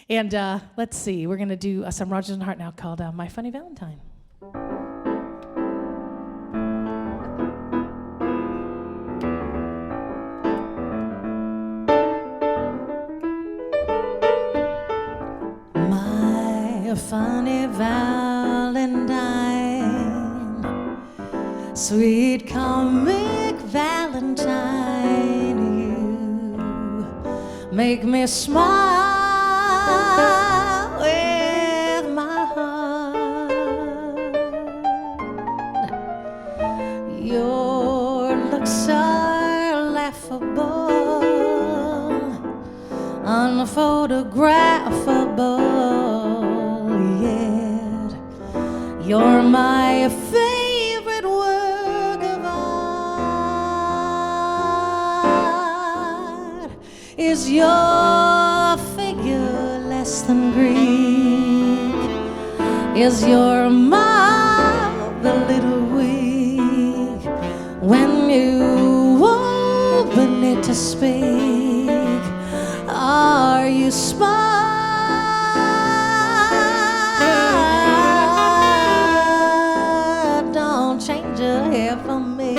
And let's see, we're going to do some Rodgers and Hart now called My Funny Valentine. My funny Valentine, sweet comic Valentine, you make me smile with my heart. Your looks are laughable, unphotographable, yet you're my favorite work of art. Is your figure less than Greek? Is your mouth a little weak when you open it to speak? Are you smart? Don't change your hair for me.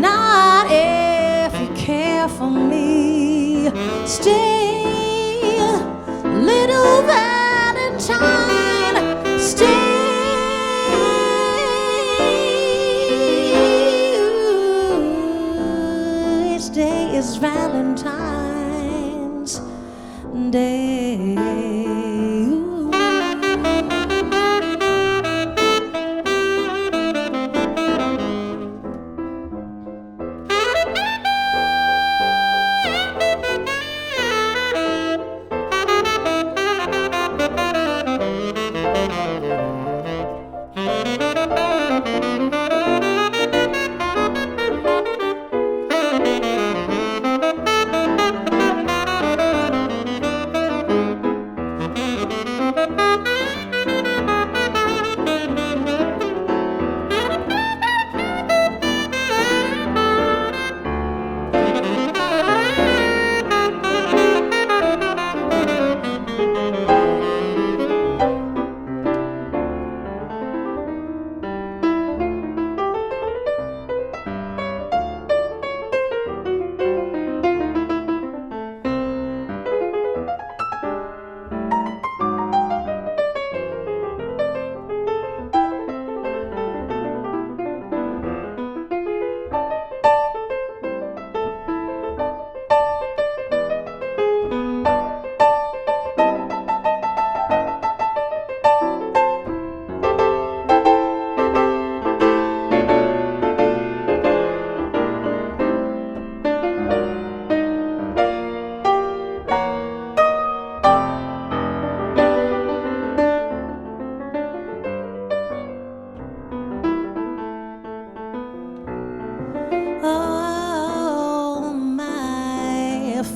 Not if you care for me. Stay, little Valentine. Stay. Each day is Valentine's Day.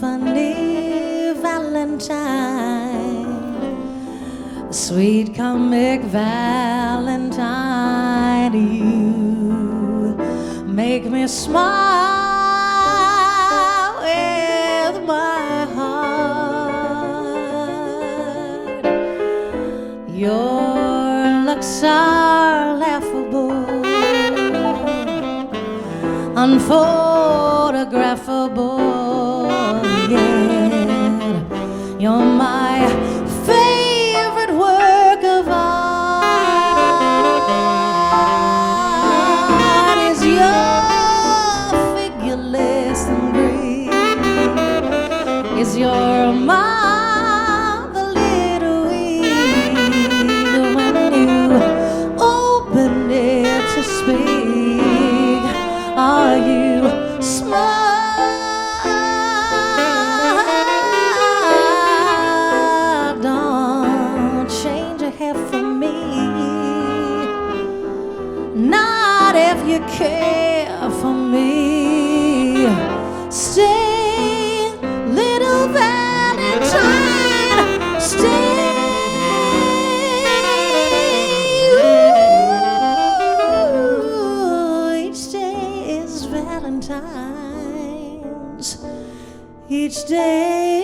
Funny Valentine, sweet comic Valentine, you make me smile with my heart. Your looks are laughable, unphotographable, yet you're my favorite work of art. Is your figure less than Greek? Is your mouth a little weak when you open it to speak? Are you smart? Don't change your hair for me. Not if you care for me. Stay, little Valentine. Stay. Each day day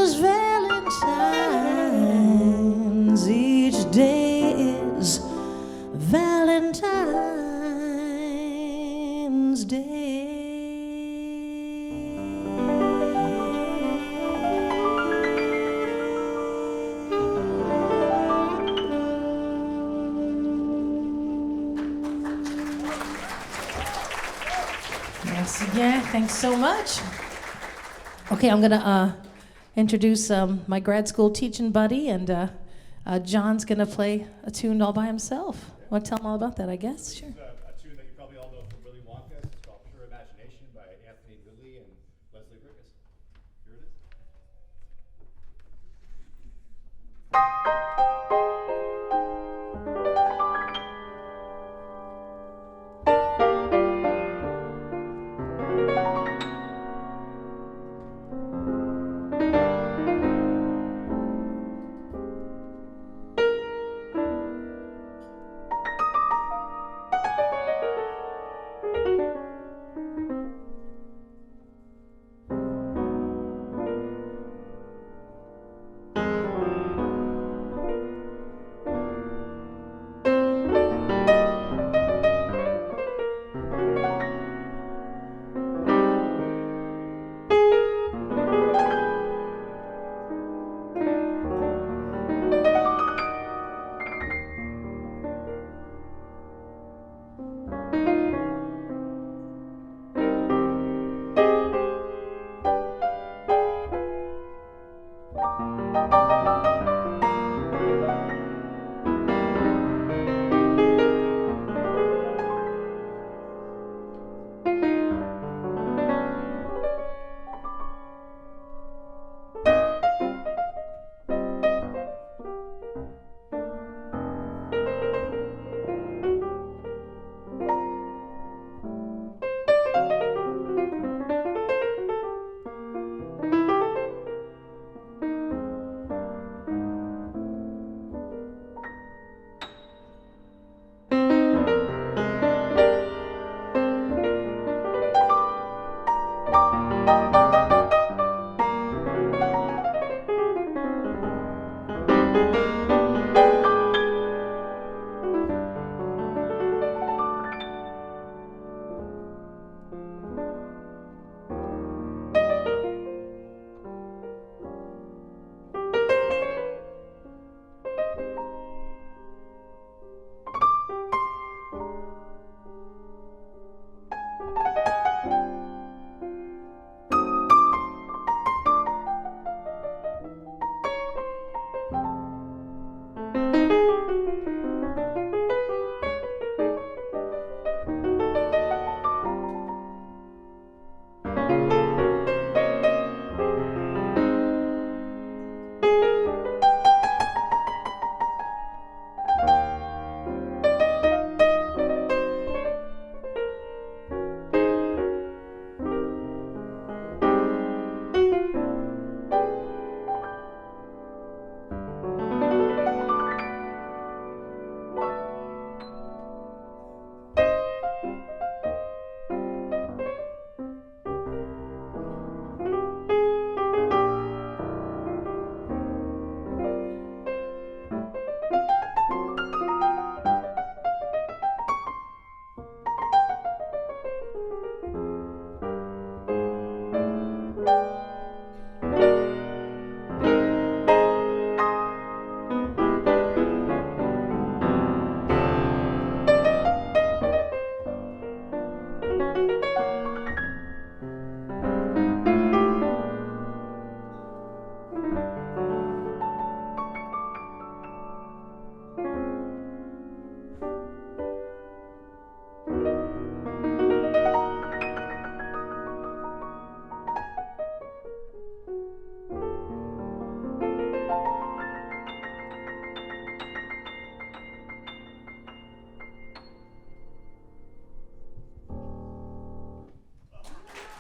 is Valentine's. Each day is Valentine's Day. Yeah, thanks so much. Okay, I'm gonna introduce my grad school teaching buddy, and John's gonna play a tune all by himself. Want to tell him all about that, I guess? Sure. A tune that you probably all know from Willy Wonka. It's called Pure Imagination by Anthony Lilly and Leslie Bricusse. Here it is.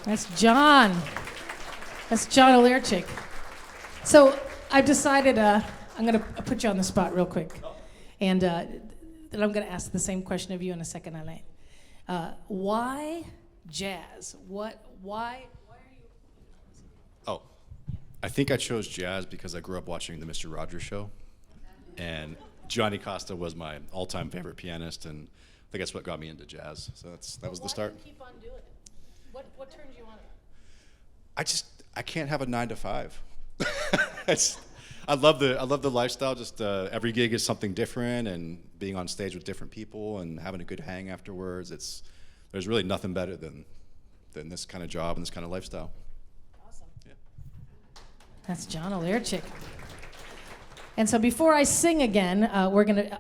That's John. That's John Olearchick. So I've decided I'm going to put you on the spot real quick. And then I'm going to ask the same question of you in a second, Alain. Why jazz? Why are you? Oh, think I chose jazz because I grew up watching the Mr. Rogers Show, and Johnny Costa was my all-time favorite pianist, and I think that's what got me into jazz. So that was the start. Why do you keep on doing it? What turns you on? I can't have a 9 to 5. I love the lifestyle. Just every gig is something different, and being on stage with different people and having a good hang afterwards. There's really nothing better than this kind of job and this kind of lifestyle. Awesome. Yeah. That's John Olearchick. And so before I sing again,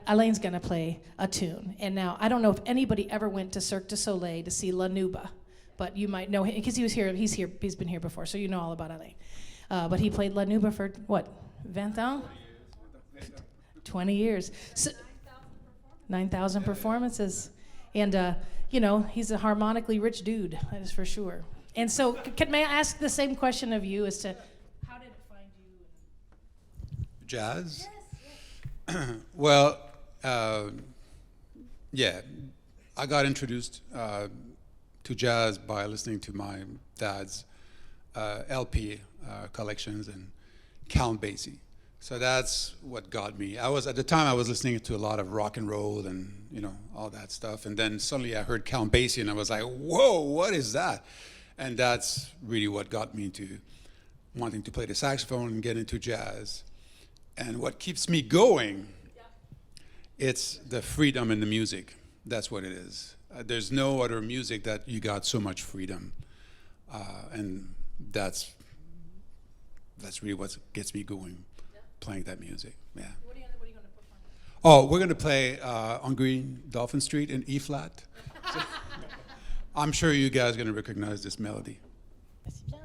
Alain's gonna play a tune. And now I don't know if anybody ever went to Cirque du Soleil to see La Nuba, but you might know him because he was here. He's been here before, so you know all about Alain. But he played La Nuba for what, 20 ans? 20 years. So, 9,000 performances. And he's a harmonically rich dude, that is for sure. And so, may I ask the same question of you as to how did it find you? Jazz? Yes. Well, I got introduced to jazz by listening to my dad's LP collections and Count Basie. So that's what got me. At the time I was listening to a lot of rock and roll and all that stuff, and then suddenly I heard Count Basie and I was like, whoa, what is that? And that's really what got me into wanting to play the saxophone and get into jazz. And what keeps me going, it's the freedom in the music. That's what it is. There's no other music that you got so much freedom, and that's really what gets me going, playing that music. Yeah. What are you going to perform? Oh, we're going to play on Green Dolphin Street in E flat. So, I'm sure you guys are going to recognize this melody. Merci bien.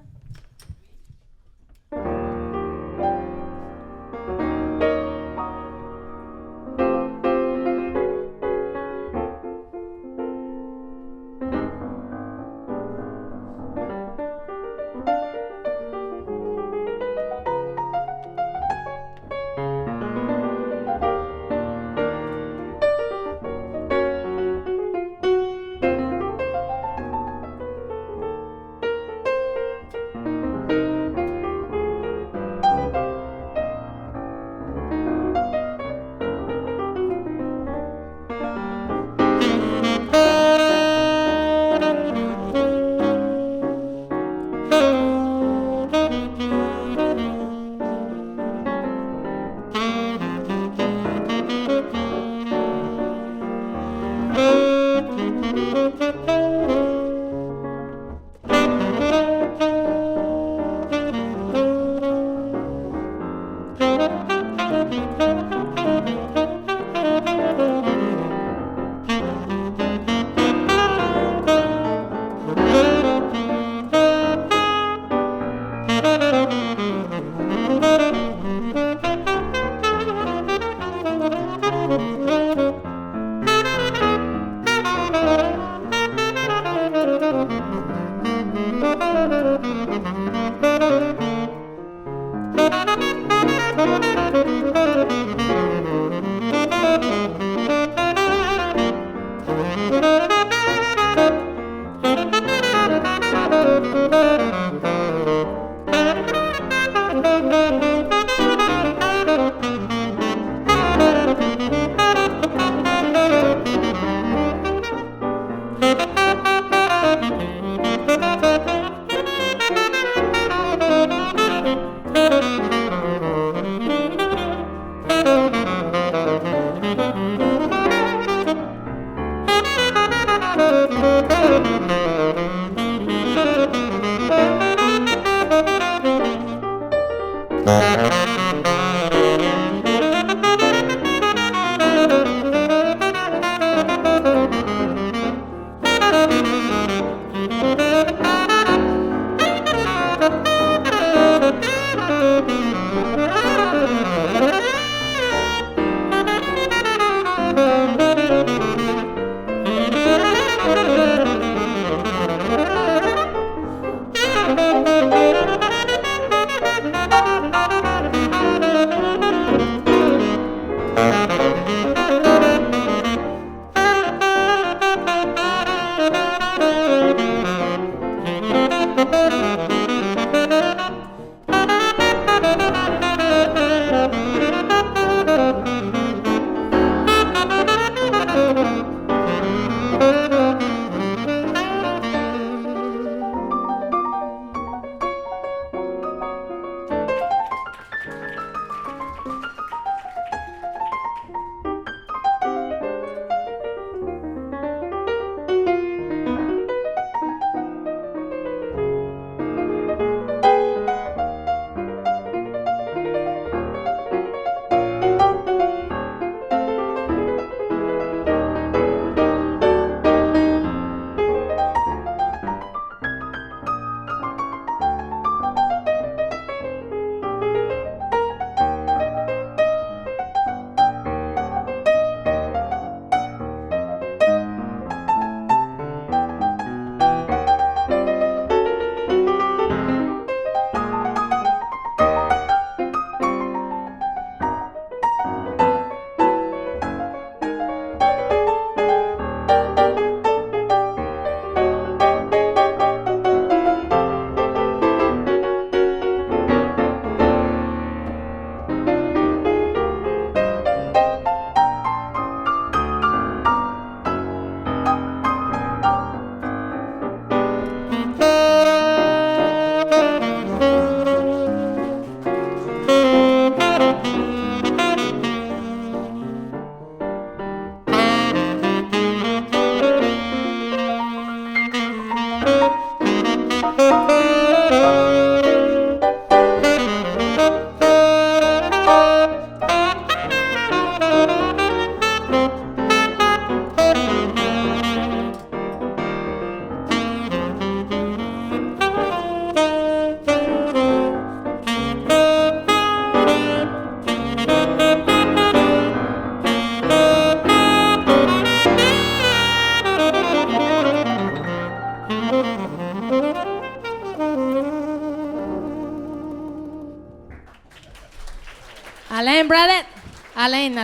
Alain Bradette. Alain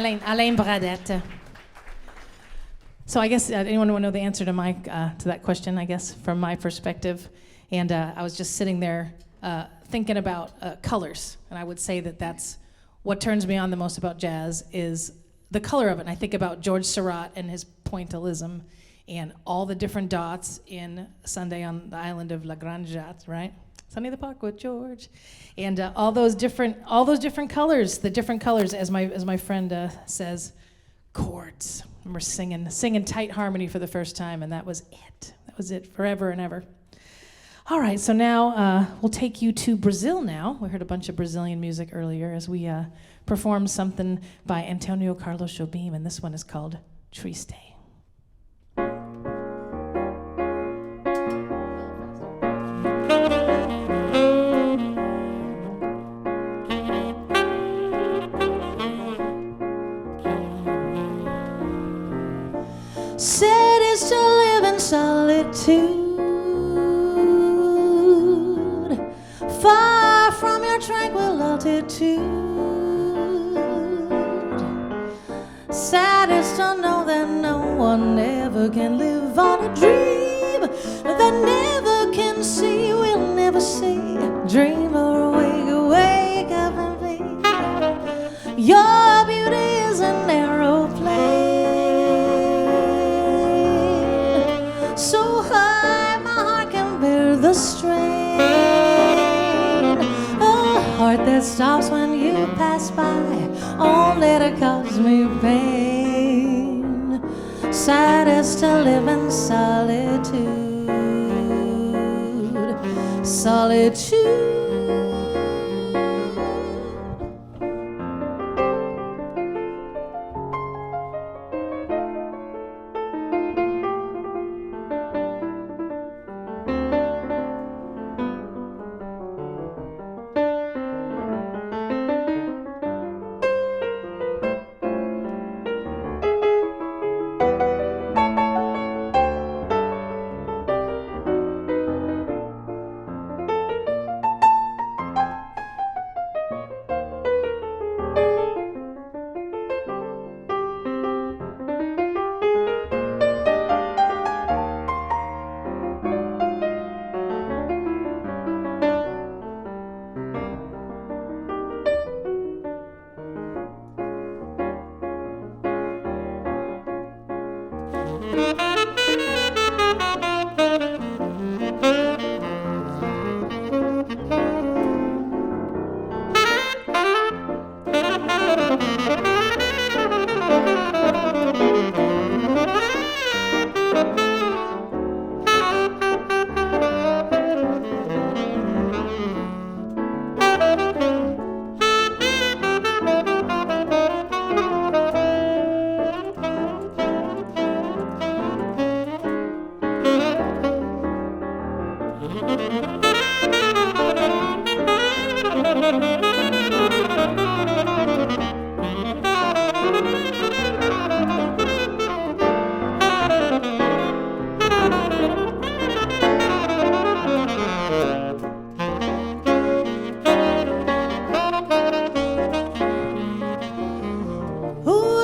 Bradette. So I guess anyone want to know the answer to to that question? I guess from my perspective, and I was just sitting there thinking about colors, and I would say that that's what turns me on the most about jazz is the color of it. And I think about George Seurat and his pointillism, and all the different dots in Sunday on the Island of La Grande Jatte, right? Sunny the Park with George, and all those different colors. The different colors, as my friend says, chords. I remember singing tight harmony for the first time, and that was it. That was it forever and ever. All right, so now we'll take you to Brazil now. We heard a bunch of Brazilian music earlier as we performed something by Antonio Carlos Jobim, and this one is called Triste. Sad is to live in solitude, far from your tranquil altitude. Sad is to know that no one ever can live on a dream that never can see, will never see. Dream or wake up and be. Your beauty is an aeroplane. So high, my heart can bear the strain. A heart that stops when you pass by, only to cause me pain. Sad is to live in solitude, solitude.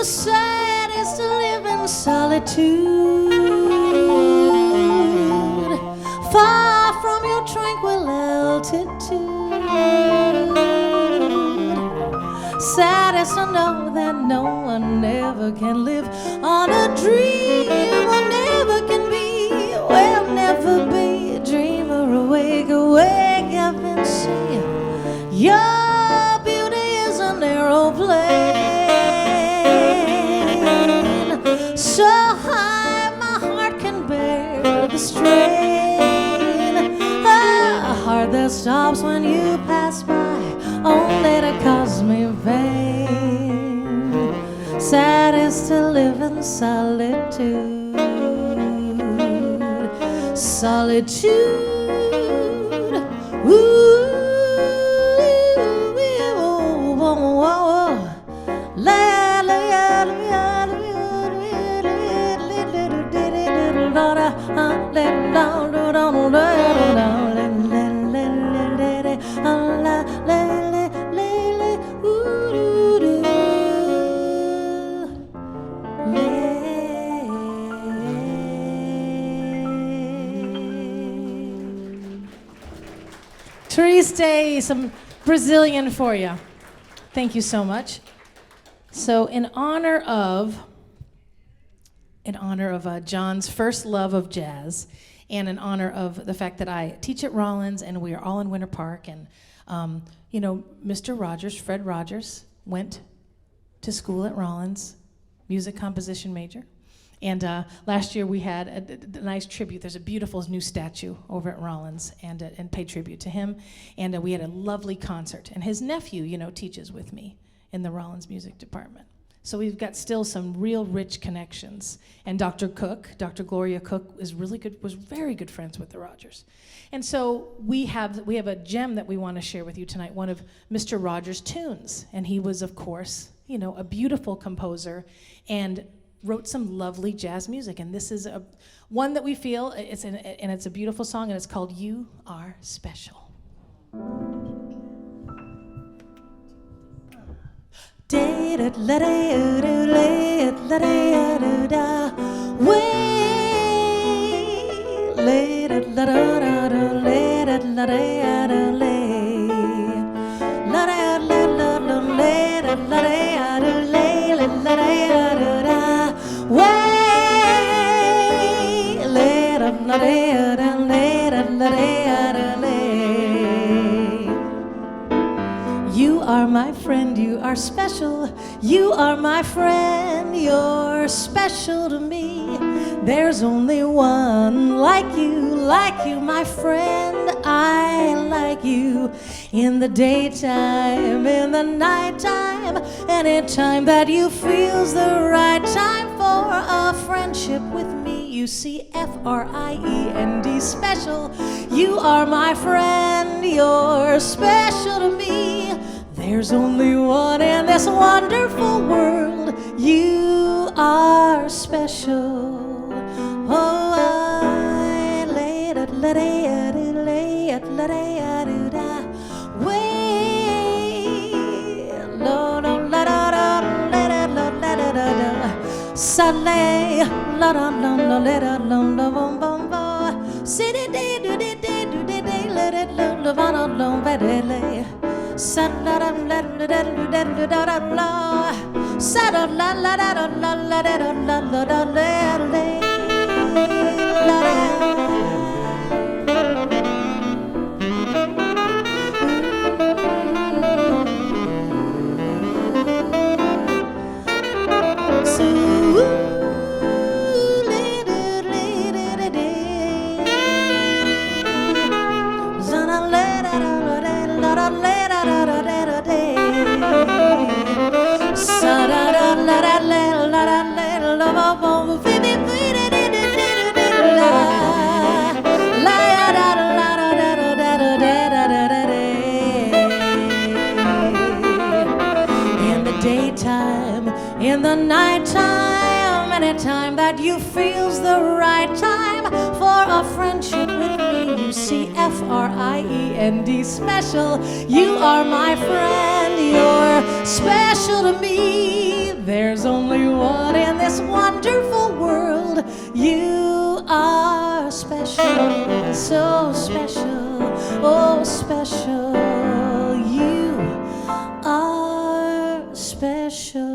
Sad is to live in solitude, far from your tranquil altitude. Sad is to know that no one ever can live on a dream, or never can be, will never be. Dreamer, awake up and see. Your beauty is an aeroplane. So high, my heart can bear the strain. A heart that stops when you pass by, only to cause me pain. Sad is to live in solitude, solitude. Ooh. me some Brazilian for you. Thank you so much. So in honor of John's first love of jazz, and in honor of the fact that I teach at Rollins and we are all in Winter Park, and Mr. Rogers, Fred Rogers, went to school at Rollins, music composition major. And last year we had a nice tribute. There's a beautiful new statue over at Rollins, and paid tribute to him. And we had a lovely concert. And his nephew, teaches with me in the Rollins music department. So we've got still some real rich connections. And Dr. Gloria Cook, was very good friends with the Rogers. And so we have a gem that we want to share with you tonight, one of Mr. Rogers' tunes. And he was, of course, a beautiful composer and wrote some lovely jazz music. And this is one that we feel, it's a beautiful song, and it's called You Are Special. You are my friend, you are special. You are my friend, you're special to me. There's only one like you, my friend. I like you in the daytime, in the nighttime, anytime that you feel's the right time for a friendship with me. You see, Friend, special. You are my friend, you're special to me. There's only one in this wonderful world. You are special. Oh, I laid it, let it, lay it, let it, way, lo, lo, la, da, da, let it, la, la, da, da, da, Sunday, la, da, la, la, let it, la, la, bum, bum, bum, city, day, do, day, do, day, let it, la, la, la, la, la, lay. Sa la la la la la la la la la. Sa la la la la la la la la la la la in the nighttime, anytime that you feel's the right time for a friendship with me. You see, Friend, special. You are my friend, you're special to me. There's only one in this wonderful world. You are special, so special, oh special. You are special.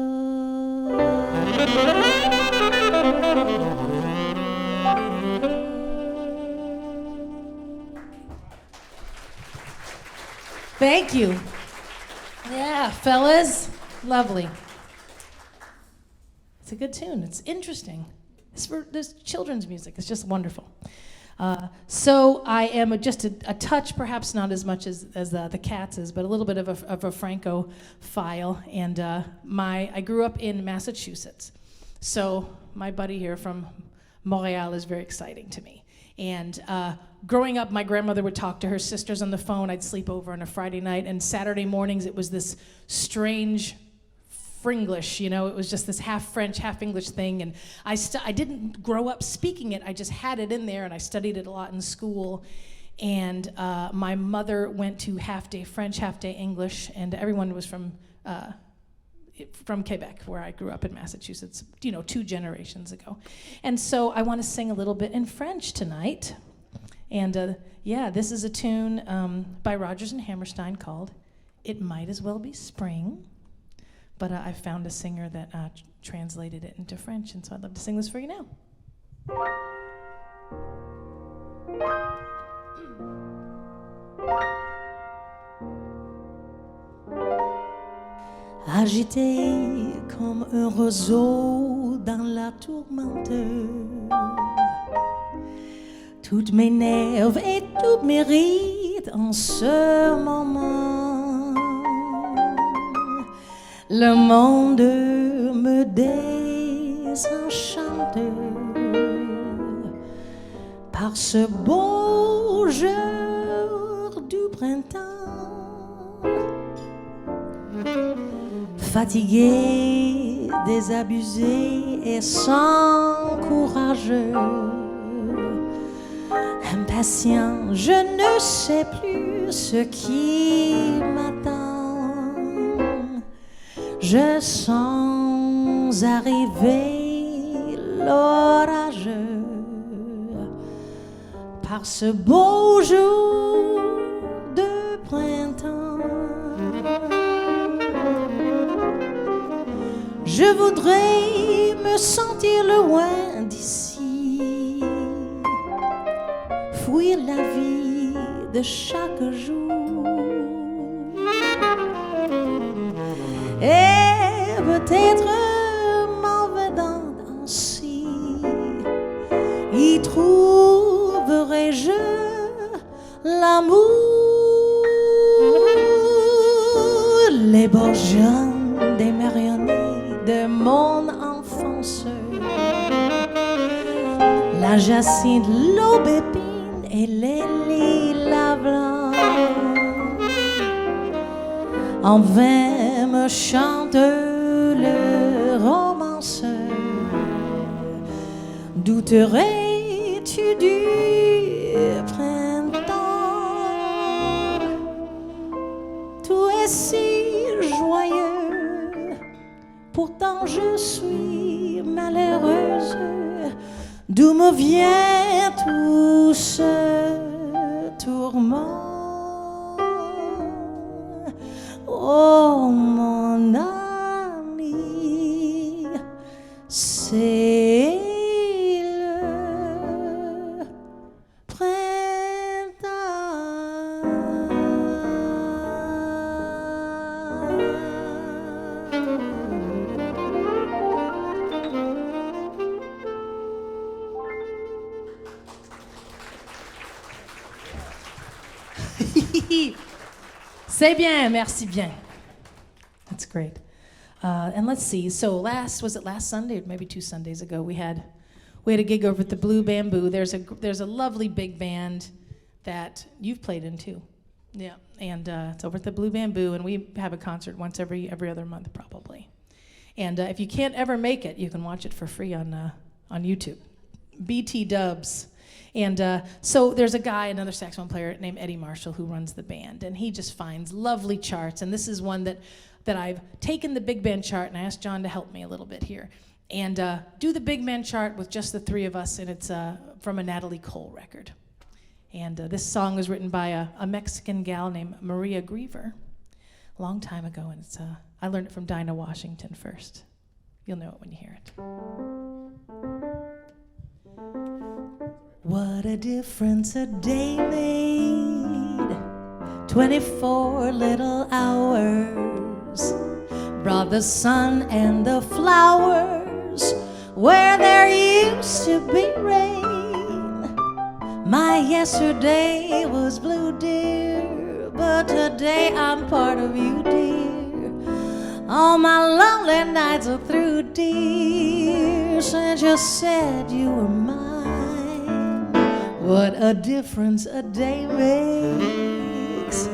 Thank you. Yeah, fellas. Lovely. It's a good tune. It's interesting. There's children's music. It's just wonderful. So I am just a touch, perhaps not as much as the Cats is, but a little bit of a Franco-phile. And I grew up in Massachusetts. So my buddy here from Montreal is very exciting to me. And growing up, my grandmother would talk to her sisters on the phone. I'd sleep over on a Friday night, and Saturday mornings it was this strange Fringlish, it was just this half French, half English thing. And I didn't grow up speaking it. I just had it in there, and I studied it a lot in school. And my mother went to half-day French, half-day English, and everyone was from Quebec, where I grew up in Massachusetts, 2 generations ago. And so I want to sing a little bit in French tonight. And yeah, this is a tune by Rodgers and Hammerstein called It Might As Well Be Spring. But I found a singer that translated it into French, and so I'd love to sing this for you now. Agité comme un roseau dans la tourmente, toutes mes nerfs et toutes mes rides en ce moment. Le monde me désenchante par ce beau jour du printemps. Fatigué, désabusé et sans courage, impatient, je ne sais plus ce qui m'attend. Je sens arriver l'orage par ce beau jour de printemps. Je voudrais me sentir loin d'ici, fuir la vie de chaque jour et peut-être m'en venant ainsi y trouverai-je l'amour. Les beaux jeunes des marionnettes de mon enfance, la jacinthe, l'aubépine et les lilas blancs, en vain me chante le romanceur. Douterais-tu du printemps? Tout est si joyeux, pourtant je suis malheureuse. D'où me vient tout ce tourment? Oh mon ami, c'est le printemps. C'est bien, merci bien. That's great. And let's see. So was it last Sunday or maybe 2 Sundays ago? We had a gig over at the Blue Bamboo. There's a lovely big band that you've played in too. Yeah, and it's over at the Blue Bamboo, and we have a concert once every other month probably. And if you can't ever make it, you can watch it for free on YouTube. BT Dubs. And so there's a guy, another saxophone player named Eddie Marshall, who runs the band, and he just finds lovely charts. And this is one that I've taken the big band chart, and I asked John to help me a little bit here, and do the big band chart with just the three of us, and it's from a Natalie Cole record. And this song was written by a Mexican gal named Maria Griever a long time ago, and it's I learned it from Dinah Washington first. You'll know it when you hear it. What a difference a day made, 24 little hours brought the sun and the flowers where there used to be rain. My yesterday was blue, dear, but today I'm part of you, dear. All my lonely nights are through, dear, since you said you were mine. What a difference a day makes.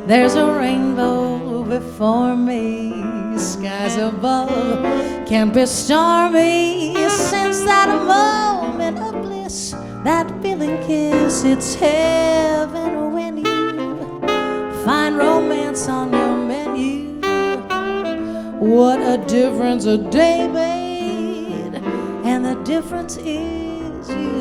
There's a rainbow before me, skies above can't be stormy. Since that moment of bliss, that feeling kiss, it's heaven when you find romance on your menu. What a difference a day made, and the difference is you.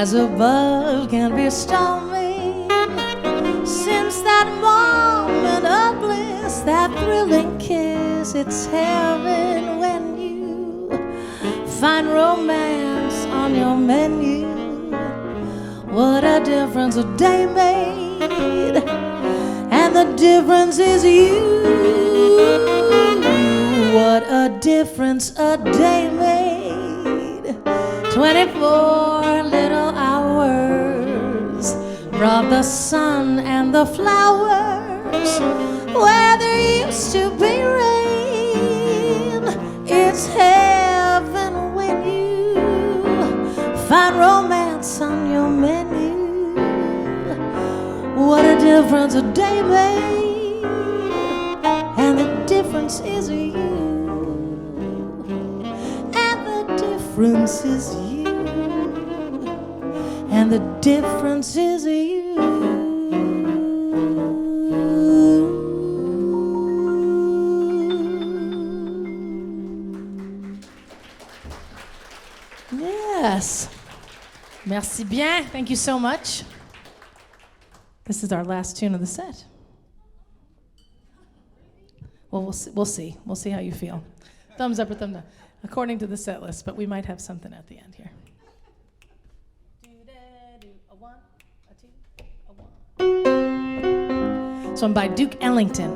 skies above can be stormy. Since that moment of bliss, that thrilling kiss, it's heaven when you find romance on your menu. What a difference a day made, and the difference is you. What a difference a day made. 24 little hours brought the sun and the flowers where there used to be rain. It's heaven when you find romance on your menu. What a difference a day made, and the difference is you. And the difference is you. And the difference is you. Yes. Merci bien. Thank you so much. This is our last tune of the set. Well, we'll see. We'll see how you feel. Thumbs up or thumb down, according to the set list, but we might have something at the end here. A one, a two, a one. This one by Duke Ellington,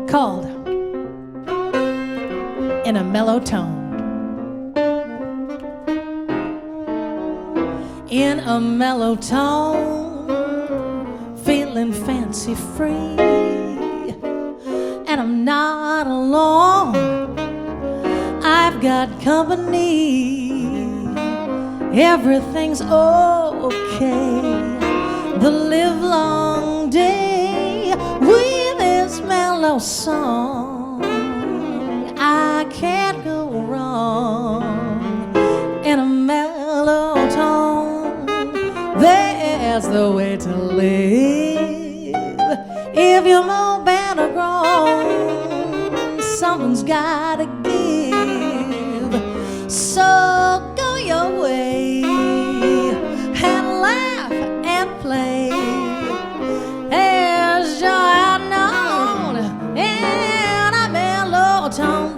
called In a Mellow Tone. In a mellow tone, feeling fancy free, and I'm not alone, I've got company, everything's okay, the livelong day with this mellow song, I can't go wrong. In a mellow tone, there's the way to live. If you're more better grown, something's gotta give. So go your way and laugh and play. There's joy unknown in a mellow tone.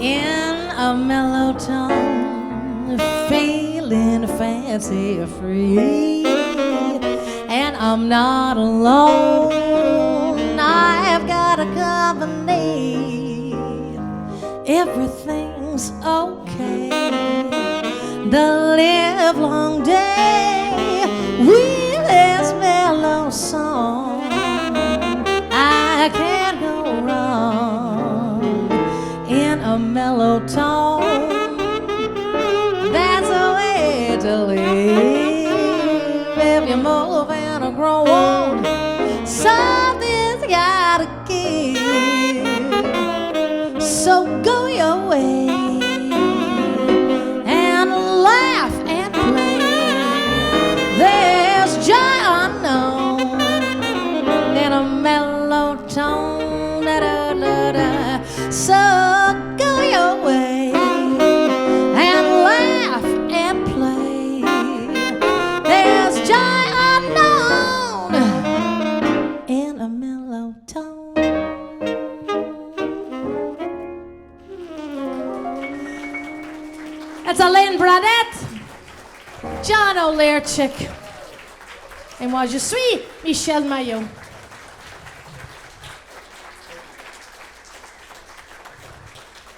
in a mellow tone, feeling fancy free, and I'm not alone. I've got a company. Everything's okay. The livelong day with this mellow song, I can't go wrong in a mellow tone. That's the way to live. If you move and grow old, something's gotta give. So go your way and laugh and play. There's joy unknown in a mellow tone. Da, da, da, da. So go your way and laugh and play. There's joy unknown in a mellow tone. That's Alain, Bradette, John Olearchick, et moi je suis Michel Maillot.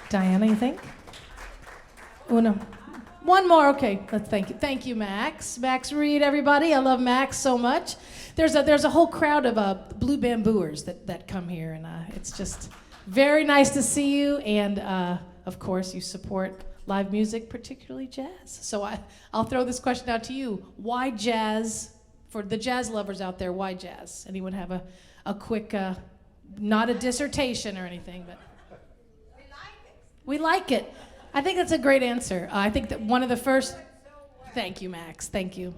Diana, you think? Uno. One more, okay. Thank you, Max. Max Reed, everybody. I love Max so much. There's a whole crowd of blue bambooers that come here, and it's just very nice to see you. And of course, you support live music, particularly jazz. So I'll throw this question out to you. Why jazz? For the jazz lovers out there, why jazz? Anyone have a quick, not a dissertation or anything, but we like it. I think that's a great answer. I think that one of the first. Thank you, Max. Thank you.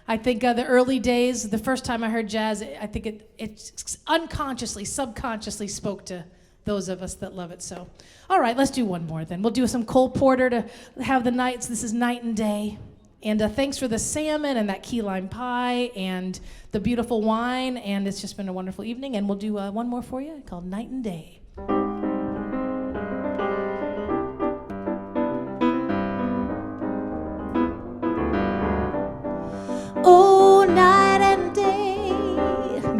I think the early days, the first time I heard jazz, I think it unconsciously, subconsciously spoke to those of us that love it. So, all right, let's do one more then. We'll do some Cole Porter to have the nights. This is Night and Day. And thanks for the salmon and that key lime pie and the beautiful wine. And it's just been a wonderful evening. And we'll do one more for you called Night and Day. Oh, night and day,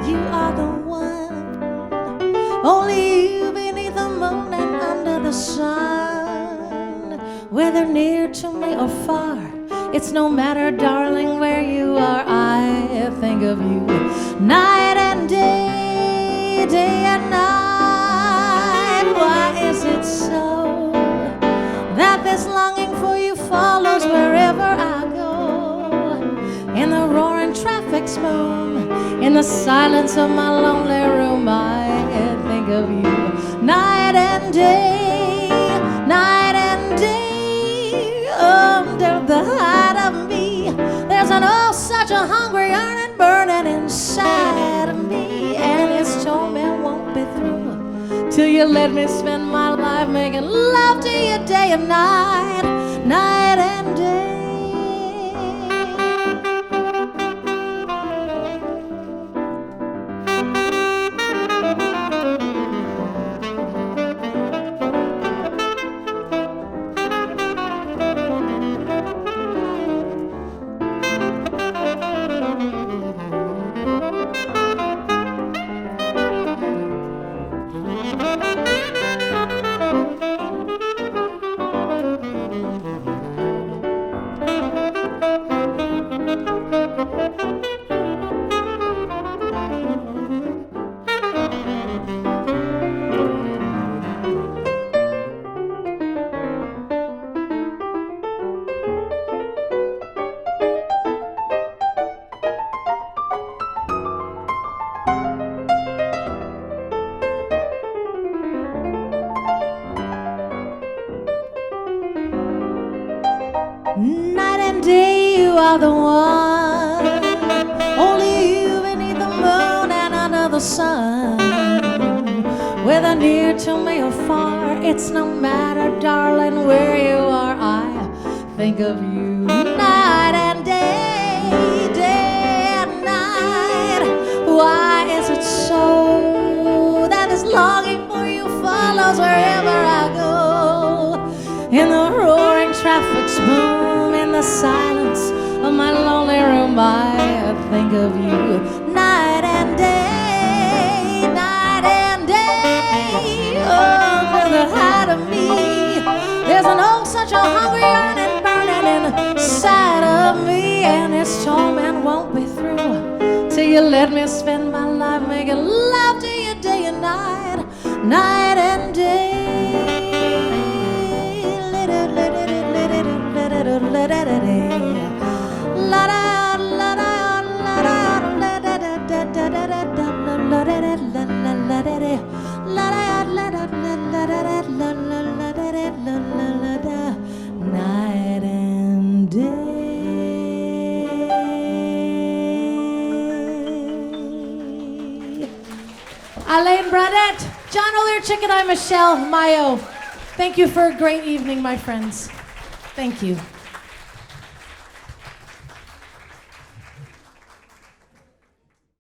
you are the one. Only you beneath the moon and under the sun. Whether near to me or far, it's no matter, darling, where you are, I think of you. Night and day, day and night. Why is it so that this longing for you follows wherever I go? In the roaring traffic's boom, in the silence of my lonely room, I think of you. Night and day, night and day. Under the height of me, there's an oh such a hungry yearning burning inside of me, and its torment won't be through till you let me spend my life making love to you day and night, night and day. Night and day, you are the one. Only you beneath the moon and under the sun. Whether near to me or far, it's no matter, darling, where you are, I think of you. Night and day, day and night. Why is it so that this longing for you follows wherever I go? in the roaring traffic's boom, in the silence of my lonely room, I think of you night and day, night and day. Oh, to the height of me, there's an oh such a hungry yearning burning inside of me, and its torment won't be through till you let me spend my life making love to you day and night, night and day. Night and day. Alain, Bradette, John Olearchick, and I'm Michelle Mayo. Thank you for a great evening, my friends. Thank you.